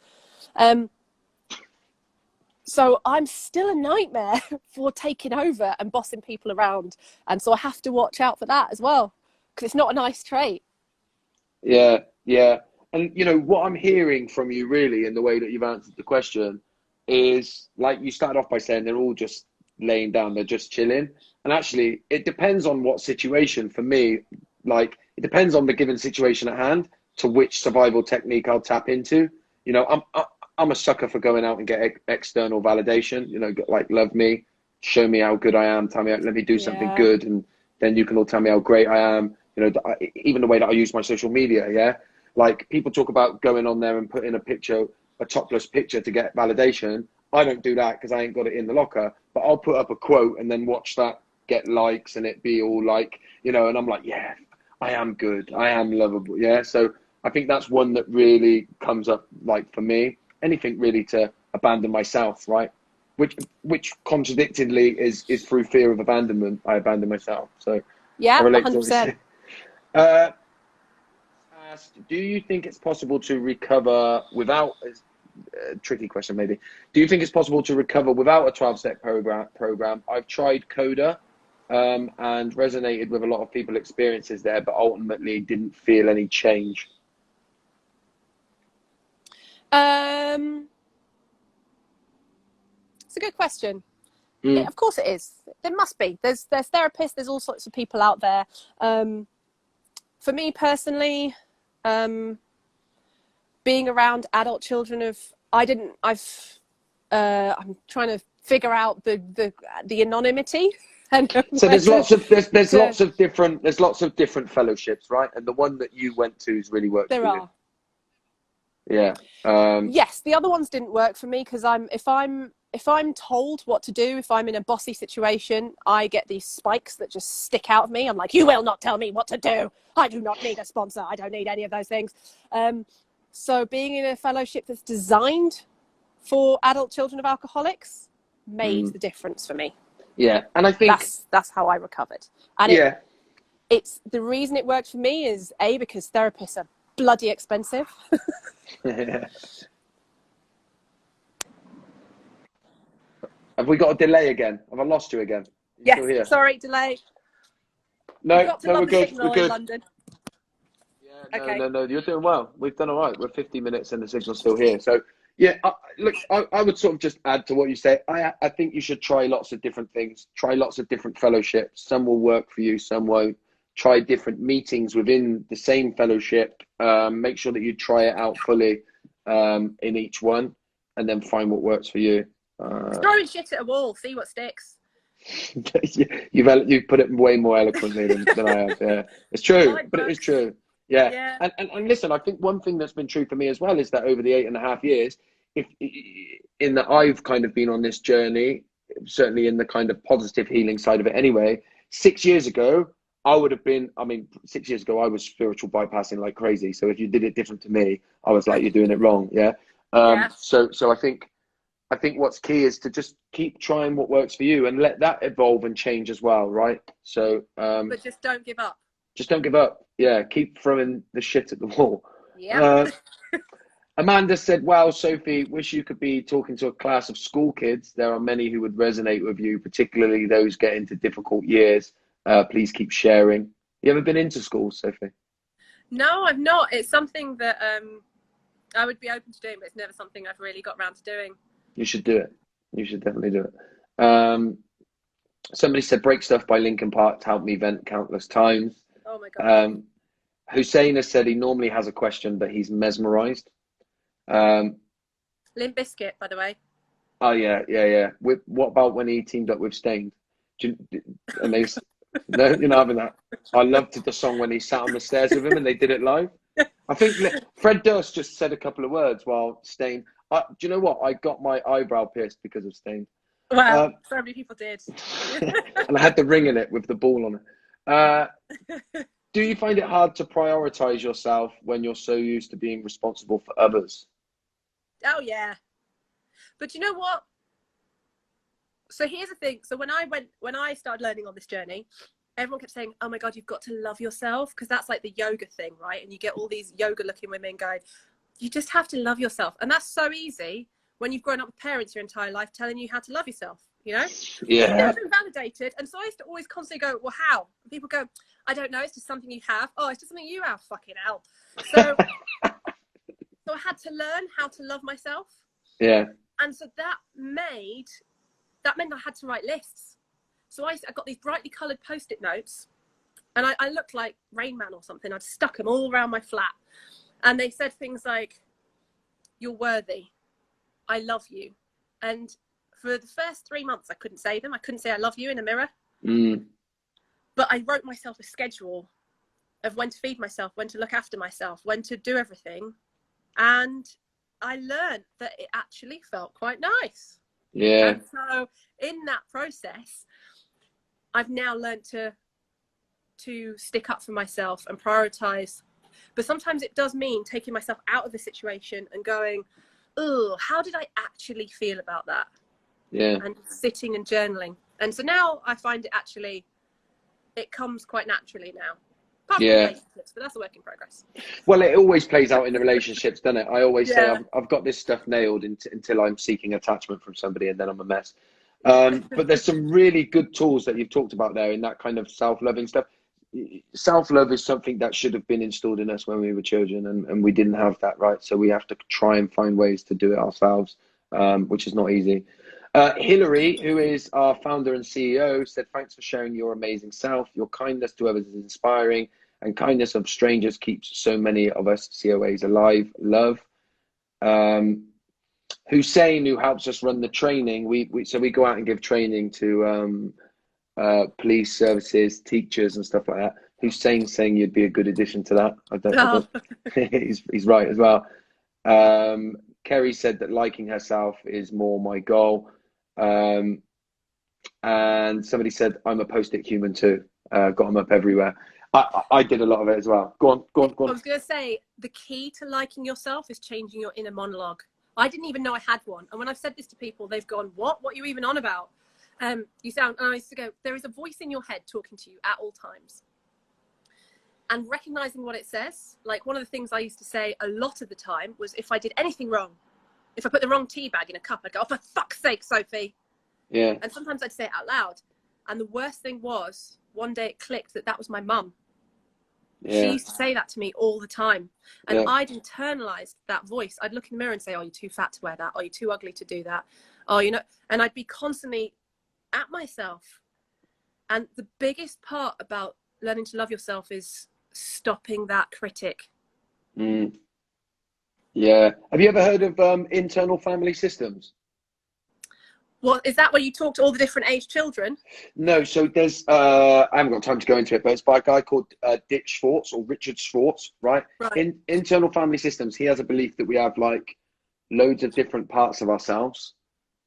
So I'm still a nightmare for taking over and bossing people around. And so I have to watch out for that as well, because it's not a nice trait. Yeah, yeah. And, you know, what I'm hearing from you really in the way that you've answered the question is, like you started off by saying they're all just laying down, they're just chilling. And actually, it depends on what situation. For me, like, it depends on the given situation at hand to which survival technique I'll tap into. You know, I'm a sucker for going out and get external validation, you know, like, love me, show me how good I am, tell me, let me do something good, and then you can all tell me how great I am. You know, even the way that I use my social media, yeah? Like, people talk about going on there and putting a topless picture to get validation. I don't do that because I ain't got it in the locker, but I'll put up a quote and then watch that get likes and it be all like, you know, and I'm like, yeah, I am good, I am lovable, yeah? So I think that's one that really comes up, like, for me. Anything really to abandon myself, right? Which contradictedly is through fear of abandonment. I abandon myself. So yeah, I relate 100%. To do you think it's possible to recover without tricky question maybe? Do you think it's possible to recover without a 12-step program? I've tried CODA and resonated with a lot of people's experiences there, but ultimately didn't feel any change. It's a good question. Of course it is. There must be. There's therapists. There's all sorts of people out there. For me personally, being around adult children I'm trying to figure out the anonymity. So there's lots of different fellowships, right? And the one that you went to has really worked for you. There are. Yeah. Yes, the other ones didn't work for me because if I'm told what to do, if I'm in a bossy situation, I get these spikes that just stick out of me. I'm like, you will not tell me what to do. I do not need a sponsor. I don't need any of those things. So being in a fellowship that's designed for adult children of alcoholics made the difference for me. Yeah, and I think that's how I recovered. And it's the reason it worked for me is because therapists are bloody expensive. we got a delay again? Have I lost you again? You still here? Yes, sorry, delay. No, You've got to no, love we're the good. signal We're good. in London. Yeah, Okay. no. You're doing well. We've done all right. We're 50 minutes and the signal's still here. So, yeah, look, I would sort of just add to what you say. I think you should try lots of different things. Try lots of different fellowships. Some will work for you, some won't. Try different meetings within the same fellowship. Make sure that you try it out fully in each one, and then find what works for you. Throwing shit at a wall, see what sticks. You've put it way more eloquently than I have. Yeah, it's true, but it is true. Yeah. And listen, I think one thing that's been true for me as well is that over the 8.5 years, in that I've kind of been on this journey, certainly in the kind of positive healing side of it anyway. 6 years ago, I would have been, 6 years ago, I was spiritual bypassing like crazy. So if you did it different to me, I was like, you're doing it wrong. Yeah. So I think what's key is to just keep trying what works for you and let that evolve and change as well. Right. So, but just don't give up. Just don't give up. Yeah. Keep throwing the shit at the wall. Yeah. Amanda said, wow, Sophie, wish you could be talking to a class of school kids. There are many who would resonate with you, particularly those getting into difficult years. Please keep sharing. You ever been into school, Sophie? No, I've not. It's something that I would be open to doing, but it's never something I've really got around to doing. You should do it. You should definitely do it. Somebody said, Break Stuff by Linkin Park helped me vent countless times. Oh, my God. Hussein has said he normally has a question, but he's mesmerised. Limp Bizkit, by the way. Oh, yeah. What about when he teamed up with Stained? And they... No, you're not having that. I loved the song when he sat on the stairs with him and they did it live. I think Fred Durst just said a couple of words while Stained. Do you know what? I got my eyebrow pierced because of Stained. Wow, so many people did. And I had the ring in it with the ball on it. Do you find it hard to prioritize yourself when you're so used to being responsible for others? Oh, yeah. But you know what? So here's the thing. So when I started learning on this journey, everyone kept saying, oh my God, you've got to love yourself. Because that's like the yoga thing, right? And you get all these yoga looking women going, you just have to love yourself. And that's so easy when you've grown up with parents your entire life telling you how to love yourself, you know? Yeah. It's never been validated. And so I used to always constantly go, well, how? And people go, I don't know. It's just something you have. Oh, it's just something you have. Fucking hell. So, so I had to learn how to love myself. Yeah. And so that meant I had to write lists. So I got these brightly coloured Post-it notes, and I looked like Rain Man or something. I'd stuck them all around my flat, and they said things like, "You're worthy," "I love you," and for the first 3 months, I couldn't say them. I couldn't say "I love you" in a mirror. But I wrote myself a schedule of when to feed myself, when to look after myself, when to do everything, and I learned that it actually felt quite nice. Yeah. And so in that process, I've now learned to stick up for myself and prioritize. But sometimes it does mean taking myself out of the situation and going, oh, how did I actually feel about that? Yeah. And sitting and journaling. And so now I find it comes quite naturally now. Apart from relationships, but that's a work in progress. Well, it always plays out in the relationships, doesn't it? I always say I've got this stuff nailed until I'm seeking attachment from somebody, and then I'm a mess. But there's some really good tools that you've talked about there in that kind of self-loving stuff. Self-love is something that should have been installed in us when we were children, and we didn't have that, right? So we have to try and find ways to do it ourselves, which is not easy. Hillary, who is our founder and CEO, said, thanks for sharing your amazing self. Your kindness to others is inspiring, and kindness of strangers keeps so many of us COAs alive. Love. Hussein, who helps us run the training, we go out and give training to police services, teachers and stuff like that. Hussein saying you'd be a good addition to that. I don't he's right as well. Kerry said that liking herself is more my goal. And somebody said, I'm a Post-it human too. Got them up everywhere. I did a lot of it as well. Go on. I was going to say, the key to liking yourself is changing your inner monologue. I didn't even know I had one. And when I've said this to people, they've gone, what are you even on about? You sound, and I used to go, there is a voice in your head talking to you at all times. And recognizing what it says, like one of the things I used to say a lot of the time was if I did anything wrong, if I put the wrong tea bag in a cup, I'd go, oh, for fuck's sake, Sophie. Yeah. And sometimes I'd say it out loud. And the worst thing was, one day it clicked that that was my mum. Yeah. She used to say that to me all the time. And Yeah. I'd internalized that voice. I'd look in the mirror and say, oh, you're too fat to wear that. Oh, you're too ugly to do that. Oh, you know, and I'd be constantly at myself. And the biggest part about learning to love yourself is stopping that critic. Yeah. Have you ever heard of internal family systems? Well, is that where you talk to all the different age children? No, so there's I haven't got time to go into it, but it's by a guy called Dick Schwartz or Richard Schwartz, right? In internal family systems, he has a belief that we have like loads of different parts of ourselves,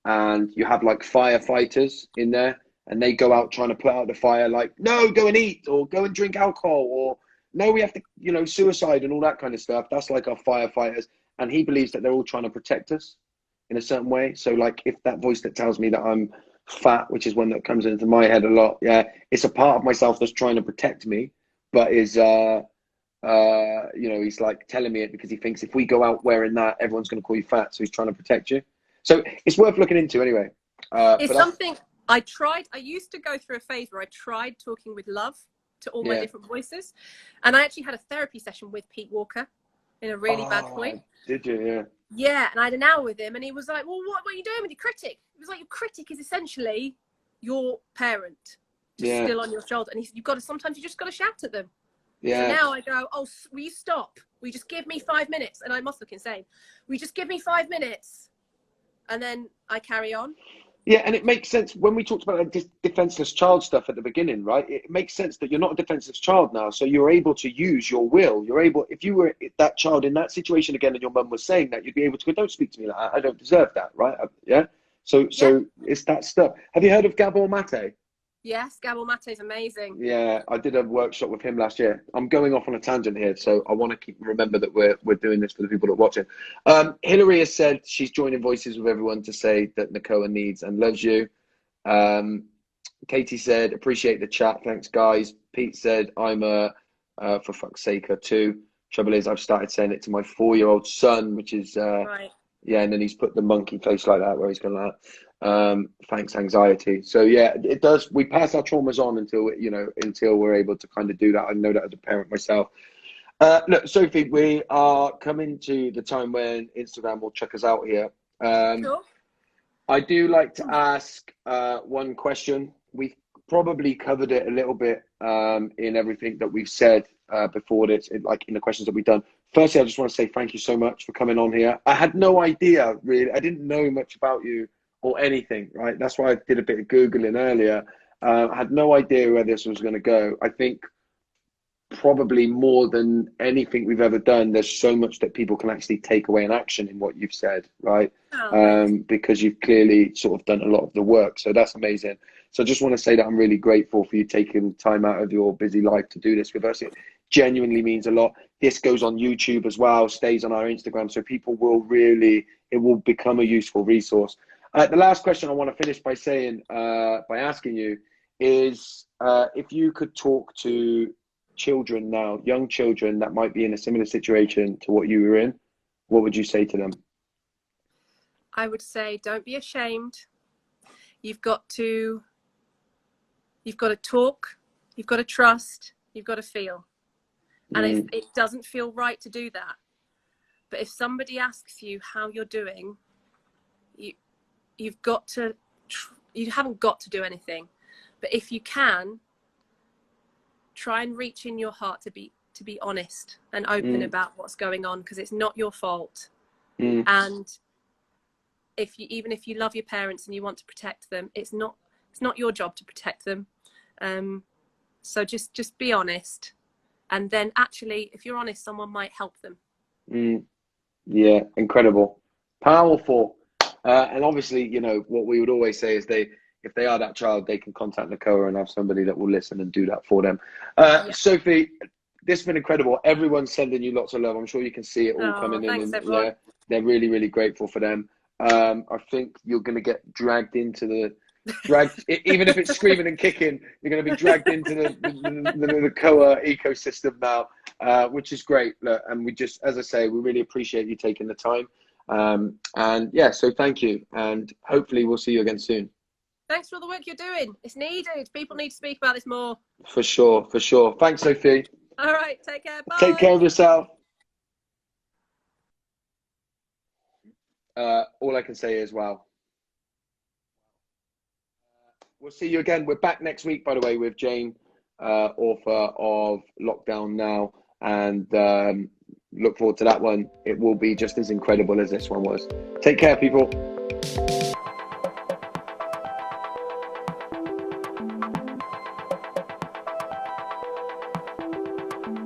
and you have like firefighters in there, and they go out trying to put out the fire, like, no, go and eat, or go and drink alcohol, or no, we have to, you know, suicide and all that kind of stuff. That's like our firefighters, and he believes that they're all trying to protect us in a certain way. So like if that voice that tells me that I'm fat, which is one that comes into my head a lot, yeah, it's a part of myself that's trying to protect me, but is you know, he's like telling me it because he thinks if we go out wearing that, everyone's going to call you fat, so he's trying to protect you. So it's worth looking into anyway. It's something I used to go through a phase where I tried talking with love to all my different voices, and I actually had a therapy session with Pete Walker in a really bad point. Did you? Yeah. Yeah, and I had an hour with him, and he was like, well, what are you doing with your critic? He was like, your critic is essentially your parent, just still on your shoulder. And he said, sometimes you just got to shout at them. Yeah. So now I go, oh, will you stop? Will you just give me 5 minutes? And I must look insane. Will you just give me 5 minutes? And then I carry on. Yeah, and it makes sense when we talked about that defenseless child stuff at the beginning, right? It makes sense that you're not a defenseless child now, so you're able to use your will. You're able, if you were that child in that situation again, and your mum was saying that, you'd be able to go, "Don't speak to me like that. I don't deserve that," right? Yeah. So it's that stuff. Have you heard of Gabor Mate? Yes, Gabor Mate is amazing. Yeah, I did a workshop with him last year. I'm going off on a tangent here, so I want to remember that we're doing this for the people that are watching. Hillary has said she's joining voices with everyone to say that Nacoa needs and loves you. Katie said, appreciate the chat. Thanks, guys. Pete said, I'm a for fuck's sake too. Trouble is, I've started saying it to my 4-year-old son, which is right. Yeah, and then he's put the monkey face like that, where he's going like that. Thanks, anxiety. So yeah, it does. We pass our traumas on until we're able to kind of do that. I know that as a parent myself. Look, Sophie, we are coming to the time when Instagram will check us out here. Sure. I do like to ask one question. We've probably covered it a little bit in everything that we've said before this, like in the questions that we've done. Firstly, I just want to say thank you so much for coming on here. I had no idea, really. I didn't know much about you or anything, right? That's why I did a bit of Googling earlier. I had no idea where this was going to go. I think probably more than anything we've ever done, there's so much that people can actually take away in action in what you've said, right? Because you've clearly sort of done a lot of the work. So that's amazing. So I just want to say that I'm really grateful for you taking time out of your busy life to do this with us. It genuinely means a lot. This goes on YouTube as well, stays on our Instagram. So people will it will become a useful resource. The last question I want to finish by saying, by asking you is if you could talk to children now, young children that might be in a similar situation to what you were in, what would you say to them? I would say, don't be ashamed. You've got to talk, you've got to trust, you've got to feel. And if it doesn't feel right to do that, but if somebody asks you how you're doing, you haven't got to do anything. But if you can, try and reach in your heart to be honest and open about what's going on, because it's not your fault. And even if you love your parents and you want to protect them, it's not your job to protect them. So just be honest, and then actually, if you're honest, someone might help them. Yeah, incredible, powerful. And obviously, what we would always say is if they are that child, they can contact Nacoa and have somebody that will listen and do that for them. Sophie, this has been incredible. Everyone's sending you lots of love. I'm sure you can see it all coming thanks, in. And everyone. They're really, really grateful for them. I think you're going to get dragged into even if it's screaming and kicking, you're going to be dragged into the Nacoa ecosystem now, which is great. Look, and we just, as I say, we really appreciate you taking the time. And yeah, so thank you. And hopefully we'll see you again soon. Thanks for all the work you're doing. It's needed. People need to speak about this more. For sure, for sure. Thanks, Sophie. All right, take care. Bye. Take care of yourself. All I can say is, wow. We'll see you again. We're back next week, by the way, with Jane, author of Lockdown Now, and look forward to that one. It will be just as incredible as this one was. Take care, people.